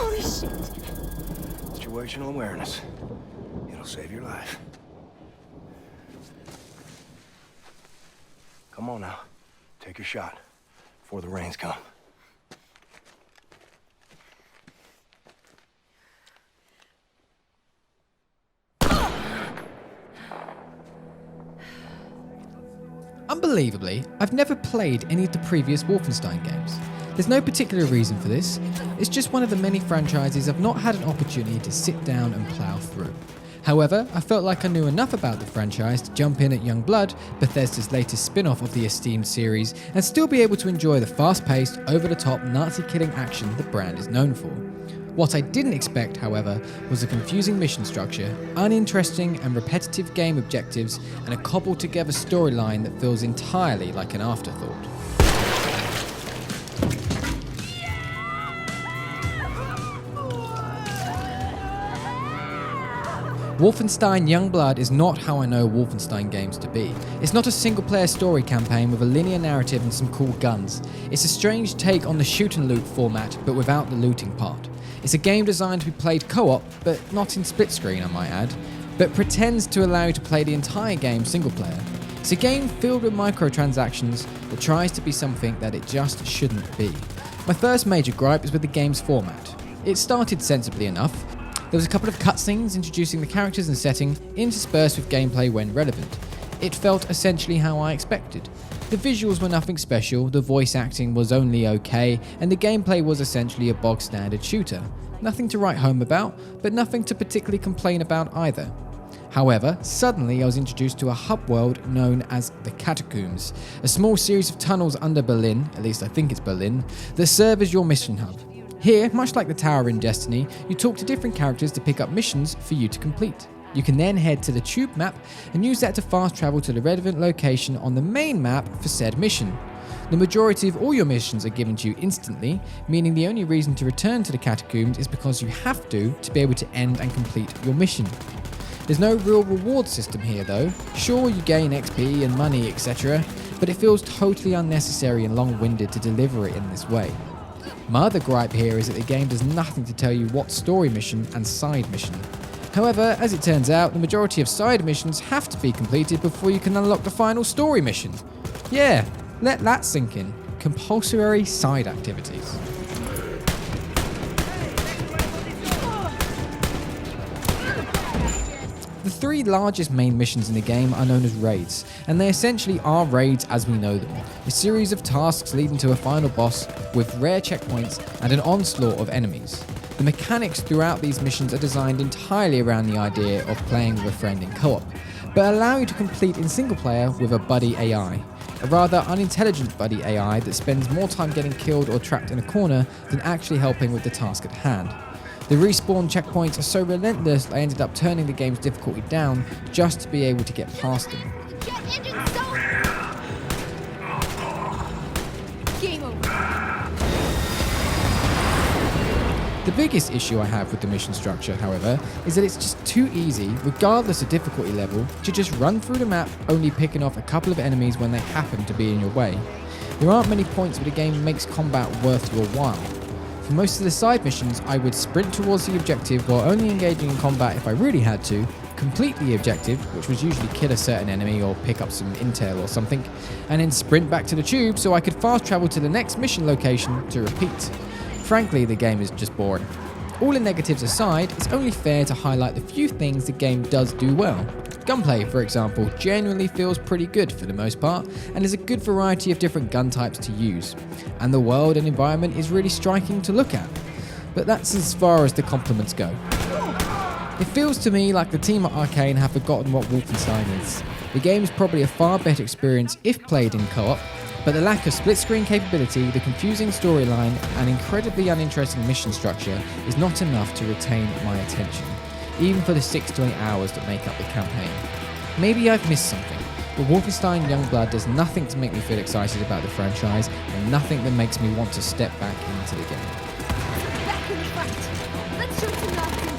Holy shit. Situational awareness. It'll save your life. Come on now. Take your shot before the rains come. Unbelievably, I've never played any of the previous Wolfenstein games. There's no particular reason for this, it's just one of the many franchises I've not had an opportunity to sit down and plough through. However, I felt like I knew enough about the franchise to jump in at Youngblood, Bethesda's latest spin-off of the esteemed series, and still be able to enjoy the fast-paced, over-the-top Nazi-killing action the brand is known for. What I didn't expect, however, was a confusing mission structure, uninteresting and repetitive game objectives, and a cobbled-together storyline that feels entirely like an afterthought. Wolfenstein Youngblood is not how I know Wolfenstein games to be. It's not a single-player story campaign with a linear narrative and some cool guns. It's a strange take on the shoot and loot format, but without the looting part. It's a game designed to be played co-op, but not in split screen, I might add, but pretends to allow you to play the entire game single-player. It's a game filled with microtransactions that tries to be something that it just shouldn't be. My first major gripe is with the game's format. It started sensibly enough. There was a couple of cutscenes introducing the characters and setting, interspersed with gameplay when relevant. It felt essentially how I expected. The visuals were nothing special, the voice acting was only okay, and the gameplay was essentially a bog-standard shooter. Nothing to write home about, but nothing to particularly complain about either. However, suddenly I was introduced to a hub world known as the Catacombs, a small series of tunnels under Berlin, at least I think it's Berlin, that serve as your mission hub. Here, much like the tower in Destiny, you talk to different characters to pick up missions for you to complete. You can then head to the tube map and use that to fast travel to the relevant location on the main map for said mission. The majority of all your missions are given to you instantly, meaning the only reason to return to the Catacombs is because you have to be able to end and complete your mission. There's no real reward system here though. Sure, you gain XP and money, etc., but it feels totally unnecessary and long-winded to deliver it in this way. My other gripe here is that the game does nothing to tell you what story mission and side mission. However, as it turns out, the majority of side missions have to be completed before you can unlock the final story mission. Yeah, let that sink in. Compulsory side activities. The three largest main missions in the game are known as raids, and they essentially are raids as we know them. A series of tasks leading to a final boss with rare checkpoints and an onslaught of enemies. The mechanics throughout these missions are designed entirely around the idea of playing with a friend in co-op, but allow you to complete in single player with a buddy AI. A rather unintelligent buddy AI that spends more time getting killed or trapped in a corner than actually helping with the task at hand. The respawn checkpoints are so relentless I ended up turning the game's difficulty down just to be able to get past them. Game over. The biggest issue I have with the mission structure, however, is that it's just too easy, regardless of difficulty level, to just run through the map, only picking off a couple of enemies when they happen to be in your way. There aren't many points where the game makes combat worth your while. For most of the side missions, I would sprint towards the objective while only engaging in combat if I really had to, complete the objective, which was usually kill a certain enemy or pick up some intel or something, and then sprint back to the tube so I could fast travel to the next mission location to repeat. Frankly, the game is just boring. All the negatives aside, it's only fair to highlight the few things the game does do well. Gunplay, for example, genuinely feels pretty good for the most part, and there's a good variety of different gun types to use. And the world and environment is really striking to look at. But that's as far as the compliments go. It feels to me like the team at Arcane have forgotten what Wolfenstein is. The game is probably a far better experience if played in co-op, but the lack of split-screen capability, the confusing storyline, and incredibly uninteresting mission structure is not enough to retain my attention, even for the 6 to 8 hours that make up the campaign. Maybe I've missed something, but Wolfenstein Youngblood does nothing to make me feel excited about the franchise, and nothing that makes me want to step back into the game. Back in the fight. Let's show some love.